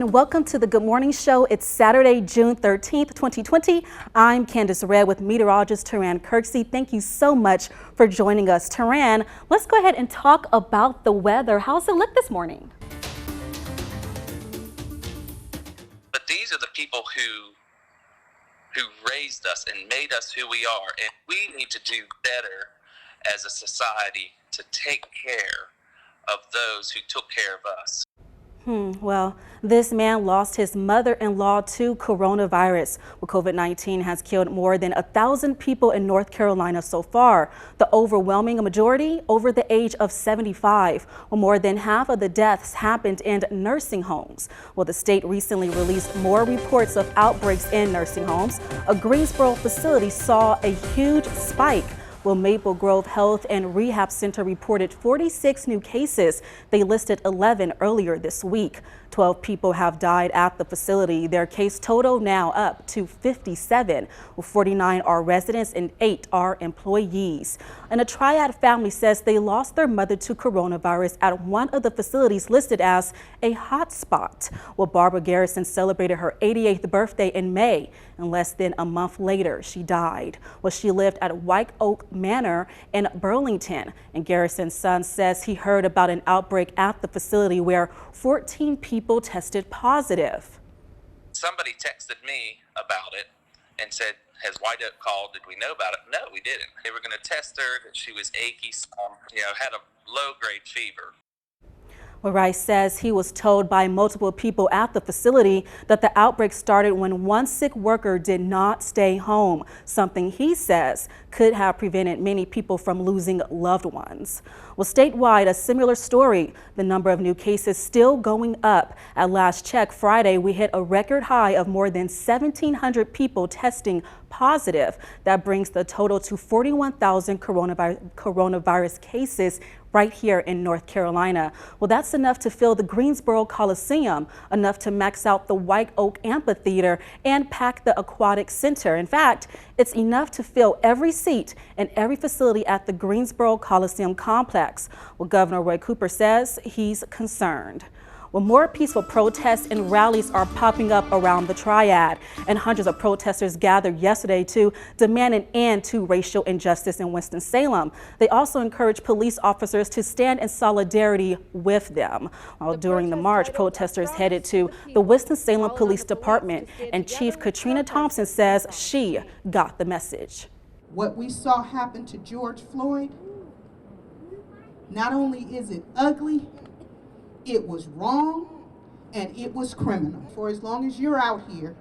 Welcome to the Good Morning Show. It's Saturday, June 13th, 2020. I'm Kandace Redd with meteorologist Taran Kirksey. Thank you so much for joining us. Taran, let's go ahead and talk about the weather. How's it look this morning? But these are the people who raised us and made us who we are, and we need to do better as a society to take care of those who took care of us. Well, this man lost his mother-in-law to coronavirus. Well, COVID-19 has killed more than 1,000 people in North Carolina so far. The overwhelming majority over the age of 75. Well, more than half of the deaths happened in nursing homes. Well, the state recently released more reports of outbreaks in nursing homes. A Greensboro facility saw a huge spike. Well, Maple Grove Health and Rehab Center reported 46 new cases. They listed 11 earlier this week. 12 people have died at the facility. Their case total now up to 57. Well, 49 are residents and 8 are employees. And a Triad family says they lost their mother to coronavirus at one of the facilities listed as a hot spot. Well, Barbara Garrison celebrated her 88th birthday in May, and less than a month later, she died. Well, she lived at White Oak Manor in Burlington, and Garrison's son says he heard about an outbreak at the facility where 14 people tested positive. Somebody texted me about it and said, has White Oak called? Did we know about it? No, we didn't. They were going to test her, that she was achy, had a low-grade fever. Well, Rice says he was told by multiple people at the facility that the outbreak started when one sick worker did not stay home, something he says could have prevented many people from losing loved ones. Well, statewide, a similar story. The number of new cases still going up. At last check Friday, we hit a record high of more than 1,700 people testing positive. That brings the total to 41,000 coronavirus cases right here in North Carolina. Well, that's enough to fill the Greensboro Coliseum, enough to max out the White Oak Amphitheater and pack the Aquatic Center. In fact, it's enough to fill every seat in every facility at the Greensboro Coliseum complex. Well, Governor Roy Cooper says he's concerned. Well, more peaceful protests and rallies are popping up around the Triad, and hundreds of protesters gathered yesterday to demand an end to racial injustice in Winston-Salem. They also encouraged police officers to stand in solidarity with them. While during the march, protesters headed to the Winston-Salem Police Department, and Chief Katrina Thompson says she got the message. What we saw happen to George Floyd, not only is it ugly, it was wrong, and it was criminal. For as long as you're out here,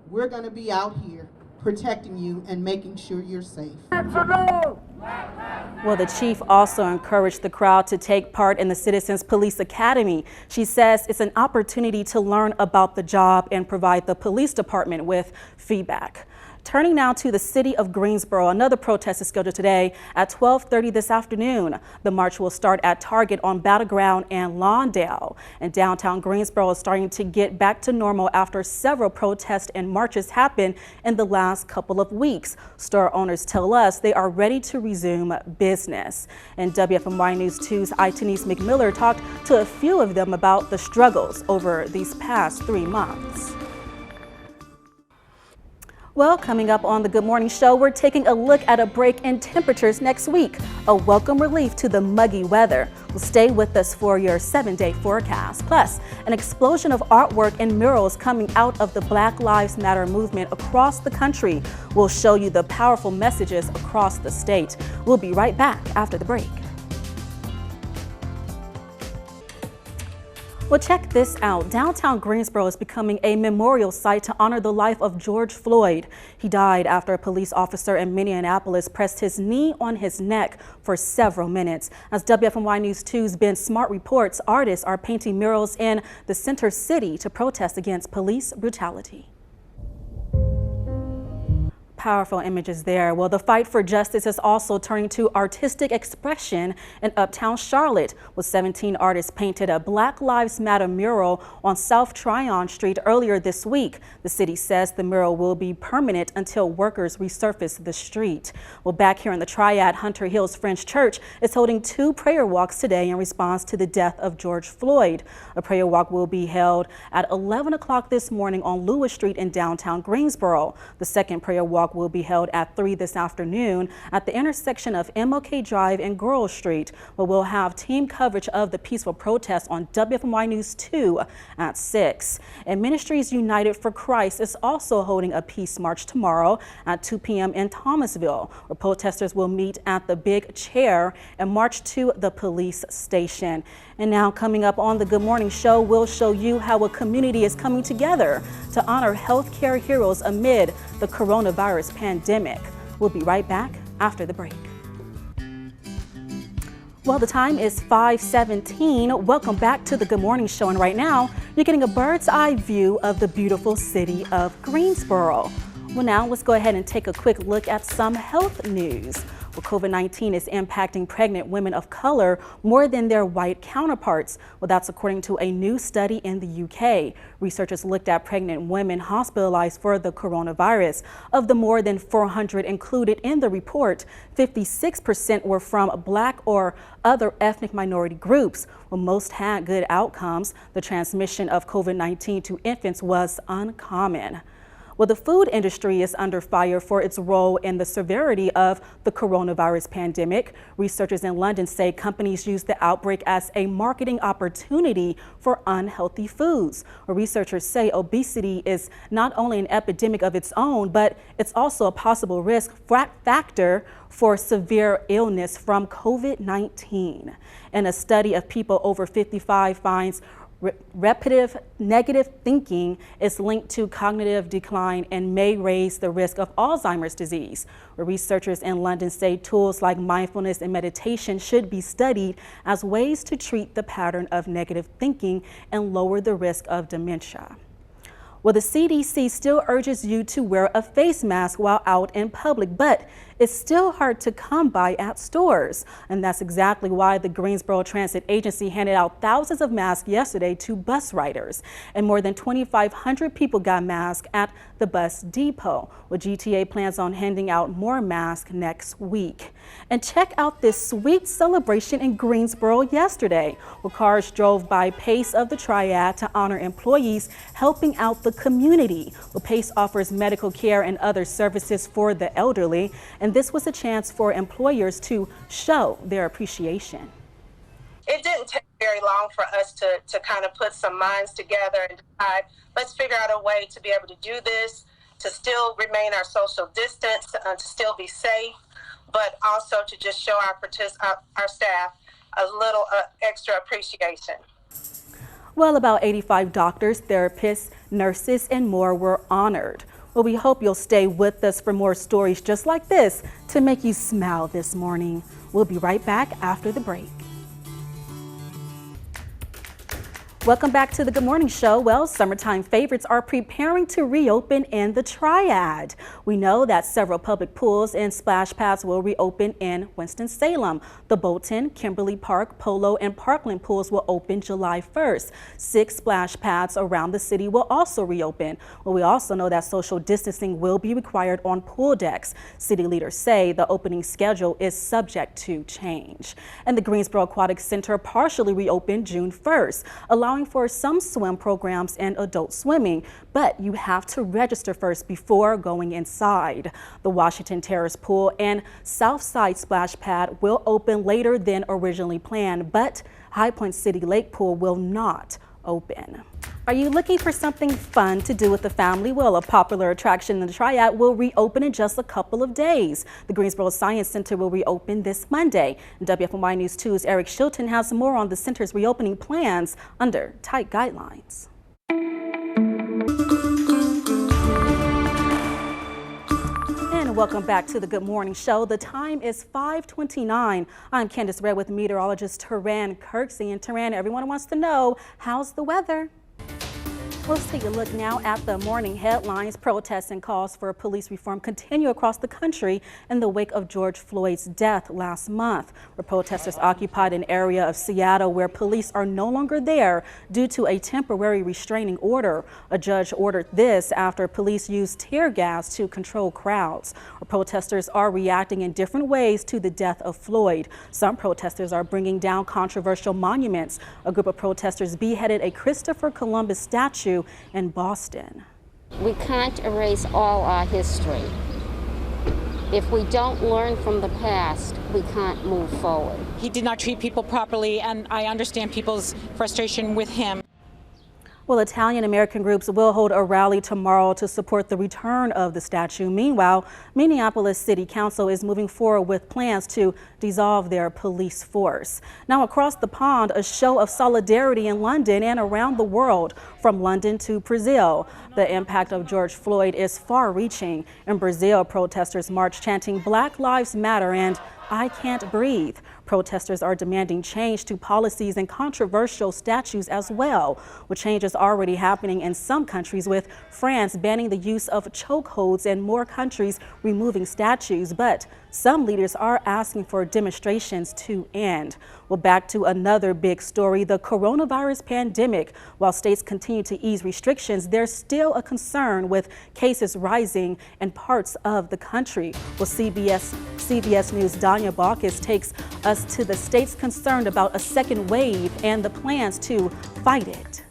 we're going to be out here protecting you and making sure you're safe. Well, the chief also encouraged the crowd to take part in the Citizens Police Academy. She says it's an opportunity to learn about the job and provide the police department with feedback. Turning now to the city of Greensboro, another protest is scheduled today at 12:30 this afternoon. The march will start at Target on Battleground and Lawndale. And downtown Greensboro is starting to get back to normal after several protests and marches happened in the last couple of weeks. Store owners tell us they are ready to resume business. And WFMY News 2's Denise McMiller talked to a few of them about the struggles over these past 3 months. Well, coming up on the Good Morning Show, we're taking a look at a break in temperatures next week, a welcome relief to the muggy weather. Well, stay with us for your 7-day forecast. Plus, an explosion of artwork and murals coming out of the Black Lives Matter movement across the country. We'll show you the powerful messages across the state. We'll be right back after the break. Well, check this out. Downtown Greensboro is becoming a memorial site to honor the life of George Floyd. He died after a police officer in Minneapolis pressed his knee on his neck for several minutes. As WFMY News 2's Ben Smart reports, artists are painting murals in the center city to protest against police brutality. Powerful images there. Well, the fight for justice is also turning to artistic expression in Uptown Charlotte, with 17 artists painted a Black Lives Matter mural on South Tryon Street earlier this week. The city says the mural will be permanent until workers resurface the street. Well, back here in the Triad, Hunter Hills French Church is holding 2 prayer walks today in response to the death of George Floyd. A prayer walk will be held at 11 o'clock this morning on Lewis Street in downtown Greensboro. The second prayer walk will be held at 3 this afternoon at the intersection of MLK Drive and Grove Street, where we'll have team coverage of the peaceful protest on WFMY News 2 at 6. And Ministries United for Christ is also holding a peace march tomorrow at 2 p.m. in Thomasville, where protesters will meet at the Big Chair and march to the police station. And now, coming up on the Good Morning Show, we'll show you how a community is coming together to honor healthcare heroes amid the coronavirus pandemic. We'll be right back after the break. Well, the time is 5:17. Welcome back to the Good Morning Show. And right now, you're getting a bird's eye view of the beautiful city of Greensboro. Well, now let's go ahead and take a quick look at some health news. Well, COVID-19 is impacting pregnant women of color more than their white counterparts. Well, that's according to a new study in the UK. Researchers looked at pregnant women hospitalized for the coronavirus. Of the more than 400 included in the report, 56% were from Black or other ethnic minority groups. Well, most had good outcomes. The transmission of COVID-19 to infants was uncommon. Well, the food industry is under fire for its role in the severity of the coronavirus pandemic. Researchers in London say companies use the outbreak as a marketing opportunity for unhealthy foods. Well, researchers say obesity is not only an epidemic of its own, but it's also a possible risk factor for severe illness from COVID-19. And a study of people over 55 finds repetitive negative thinking is linked to cognitive decline and may raise the risk of Alzheimer's disease. Where researchers in London say tools like mindfulness and meditation should be studied as ways to treat the pattern of negative thinking and lower the risk of dementia. Well, the CDC still urges you to wear a face mask while out in public, but it's still hard to come by at stores. And that's exactly why the Greensboro Transit Agency handed out thousands of masks yesterday to bus riders. And more than 2,500 people got masks at the bus depot. Well, GTA plans on handing out more masks next week. And check out this sweet celebration in Greensboro yesterday. Well, cars drove by Pace of the Triad to honor employees helping out the community. Well, Pace offers medical care and other services for the elderly, and this was a chance for employers to show their appreciation. It didn't take very long for us to kind of put some minds together and decide, let's figure out a way to be able to do this, to still remain our social distance, to still be safe, but also to just show our staff a little extra appreciation. Well, about 85 doctors, therapists, nurses, and more were honored. Well, we hope you'll stay with us for more stories just like this to make you smile this morning. We'll be right back after the break. Welcome back to the Good Morning Show. Well, summertime favorites are preparing to reopen in the Triad. We know that several public pools and splash pads will reopen in Winston-Salem. The Bolton, Kimberly Park, Polo, and Parkland pools will open July 1st. 6 splash pads around the city will also reopen. Well, we also know that social distancing will be required on pool decks. City leaders say the opening schedule is subject to change. And the Greensboro Aquatic Center partially reopened June 1st, allowing for some swim programs and adult swimming, but you have to register first before going inside. The Washington Terrace Pool and Southside Splash Pad will open later than originally planned, but High Point City Lake Pool will not open. Are you looking for something fun to do with the family? Well, a popular attraction in the Triad will reopen in just a couple of days. The Greensboro Science Center will reopen this Monday. WFMY News 2's Eric Shilton has more on the center's reopening plans under tight guidelines. And welcome back to the Good Morning Show. The time is 5:29. I'm Kandace Redd with meteorologist Taran Kirksey. And Taran, everyone wants to know, how's the weather? Let's take a look now at the morning headlines. Protests and calls for police reform continue across the country in the wake of George Floyd's death last month, where protesters occupied an area of Seattle where police are no longer there due to a temporary restraining order. A judge ordered this after police used tear gas to control crowds. Protesters are reacting in different ways to the death of Floyd. Some protesters are bringing down controversial monuments. A group of protesters beheaded a Christopher Columbus statue in Boston. We can't erase all our history. If we don't learn from the past, we can't move forward. He did not treat people properly, and I understand people's frustration with him. Well, Italian American groups will hold a rally tomorrow to support the return of the statue. Meanwhile, Minneapolis City Council is moving forward with plans to dissolve their police force. Now, across the pond, a show of solidarity in London and around the world, from London to Brazil. The impact of George Floyd is far-reaching. In Brazil, protesters marched chanting "Black Lives Matter" and "I Can't Breathe." Protesters are demanding change to policies and controversial statutes as well, with changes already happening in some countries, with France banning the use of chokeholds and more countries removing statues. But some leaders are asking for demonstrations to end. Well, back to another big story, the coronavirus pandemic. While states continue to ease restrictions, there's still a concern with cases rising in parts of the country. Well, CBS News' Danya Baucus takes us to the states concerned about a second wave and the plans to fight it.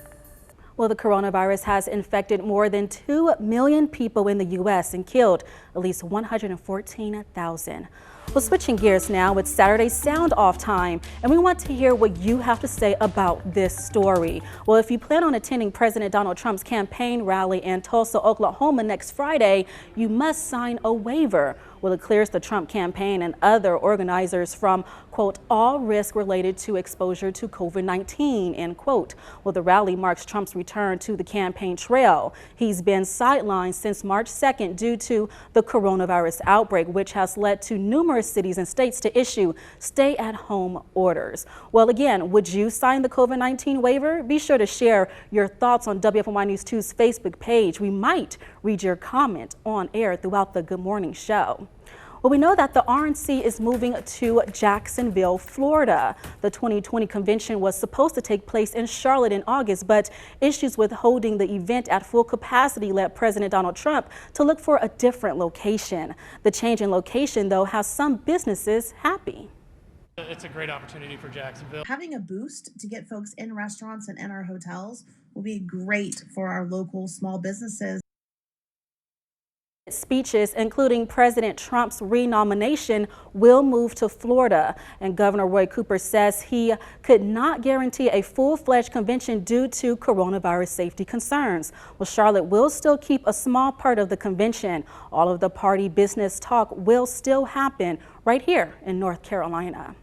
Well, the coronavirus has infected more than 2 million people in the U.S. and killed at least 114,000. Well, switching gears now, it's Saturday's Sound Off time, and we want to hear what you have to say about this story. Well, if you plan on attending President Donald Trump's campaign rally in Tulsa, Oklahoma next Friday, you must sign a waiver. Well, it clears the Trump campaign and other organizers from, quote, all risk related to exposure to COVID-19, end quote. Well, the rally marks Trump's return to the campaign trail. He's been sidelined since March 2nd due to the coronavirus outbreak, which has led to numerous cities and states to issue stay-at-home orders. Well, again, would you sign the COVID-19 waiver? Be sure to share your thoughts on WFMY News 2's Facebook page. We might read your comment on air throughout the Good Morning Show. Well, we know that the RNC is moving to Jacksonville, Florida. The 2020 convention was supposed to take place in Charlotte in August, but issues with holding the event at full capacity led President Donald Trump to look for a different location. The change in location, though, has some businesses happy. It's a great opportunity for Jacksonville. Having a boost to get folks in restaurants and in our hotels will be great for our local small businesses. Speeches, including President Trump's renomination, will move to Florida. And Governor Roy Cooper says he could not guarantee a full-fledged convention due to coronavirus safety concerns. Well, Charlotte will still keep a small part of the convention. All of the party business talk will still happen right here in North Carolina.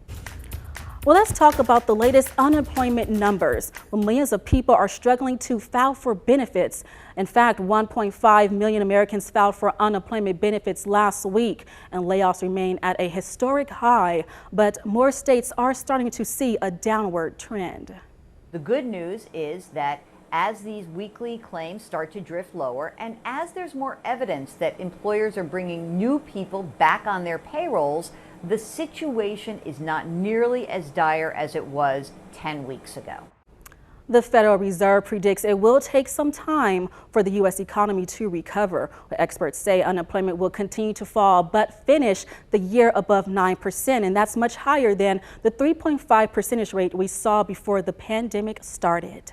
Well, let's talk about the latest unemployment numbers. Well, millions of people are struggling to file for benefits. In fact, 1.5 million Americans filed for unemployment benefits last week, and layoffs remain at a historic high. But more states are starting to see a downward trend. The good news is that as these weekly claims start to drift lower, and as there's more evidence that employers are bringing new people back on their payrolls, the situation is not nearly as dire as it was 10 weeks ago. The Federal Reserve predicts it will take some time for the U.S. economy to recover. Experts say unemployment will continue to fall but finish the year above 9%, and that's much higher than the 3.5% rate we saw before the pandemic started.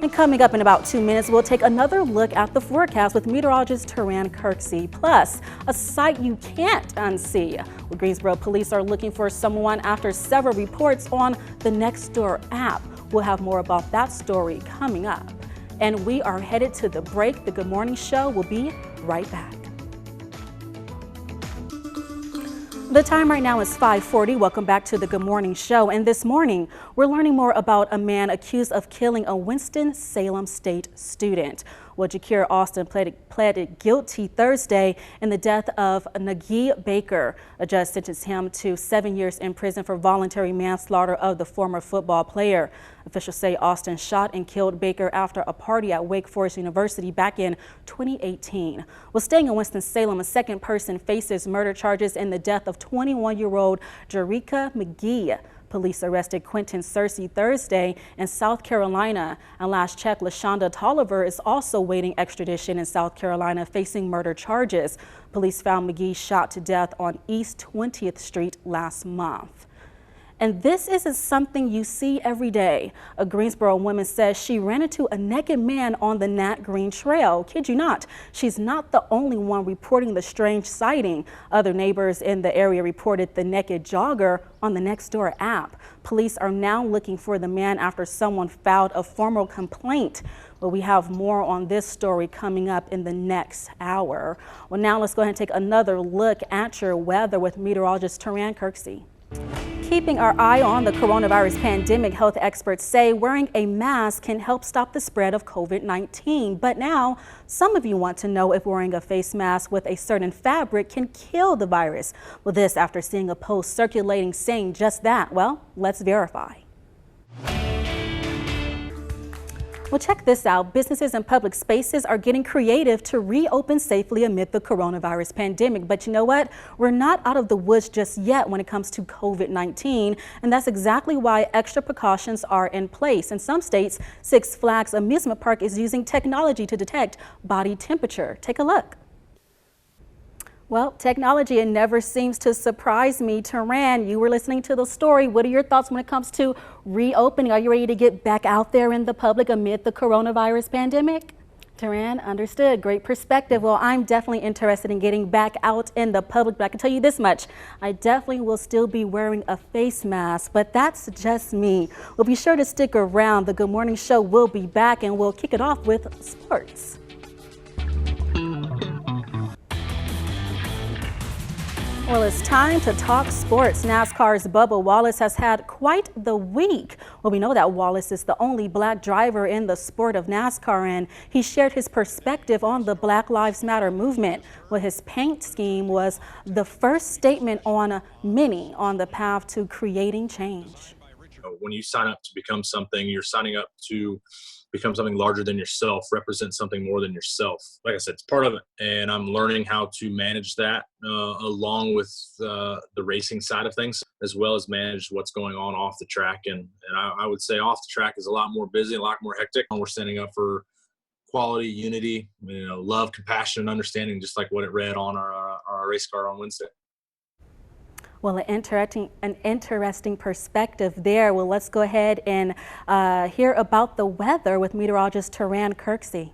And coming up in about 2 minutes, we'll take another look at the forecast with meteorologist Taran Kirksey. Plus, a sight you can't unsee. Well, Greensboro police are looking for someone after several reports on the Nextdoor app. We'll have more about that story coming up. And we are headed to the break. The Good Morning Show will be right back. The time right now is 5:40. Welcome back to the Good Morning Show. And this morning, we're learning more about a man accused of killing a Winston-Salem State student. Well, Jakir Austin pleaded guilty Thursday in the death of Nagee Baker. A judge sentenced him to 7 years in prison for voluntary manslaughter of the former football player. Officials say Austin shot and killed Baker after a party at Wake Forest University back in 2018. Well, staying in Winston-Salem, a second person faces murder charges in the death of 21-year-old Jerrica McGee. Police arrested Quentin Searcy Thursday in South Carolina. And last check, LaShonda Tolliver is also waiting extradition in South Carolina, facing murder charges. Police found McGee shot to death on East 20th Street last month. And this isn't something you see every day. A Greensboro woman says she ran into a naked man on the Nat Green Trail. Kid you not, she's not the only one reporting the strange sighting. Other neighbors in the area reported the naked jogger on the Nextdoor app. Police are now looking for the man after someone filed a formal complaint. Well, we have more on this story coming up in the next hour. Well, now let's go ahead and take another look at your weather with meteorologist Taran Kirksey. Keeping our eye on the coronavirus pandemic, health experts say wearing a mask can help stop the spread of COVID-19. But now, some of you want to know if wearing a face mask with a certain fabric can kill the virus. Well, this after seeing a post circulating saying just that. Well, let's verify. Well, check this out. Businesses and public spaces are getting creative to reopen safely amid the coronavirus pandemic. But you know what? We're not out of the woods just yet when it comes to COVID-19. And that's exactly why extra precautions are in place. In some states, Six Flags Amusement Park is using technology to detect body temperature. Take a look. Well, technology, it never seems to surprise me. Taran, you were listening to the story. What are your thoughts when it comes to reopening? Are you ready to get back out there in the public amid the coronavirus pandemic? Taran, understood. Great perspective. Well, I'm definitely interested in getting back out in the public, but I can tell you this much. I definitely will still be wearing a face mask, but that's just me. Well, be sure to stick around. The Good Morning Show will be back, and we'll kick it off with sports. Well, it's time to talk sports. NASCAR's Bubba Wallace has had quite the week. Well, we know that Wallace is the only black driver in the sport of NASCAR, and he shared his perspective on the Black Lives Matter movement. Well, his paint scheme was the first statement on many on the path to creating change. When you sign up to become something, you're signing up to become something larger than yourself, represent something more than yourself. Like I said, it's part of it. And I'm learning how to manage that along with the racing side of things, as well as manage what's going on off the track. And I would say off the track is a lot more busy, a lot more hectic. We're standing up for quality, unity, love, compassion, and understanding, just like what it read on our race car on Wednesday. Well, an interesting perspective there. Well, let's go ahead and hear about the weather with meteorologist Taran Kirksey.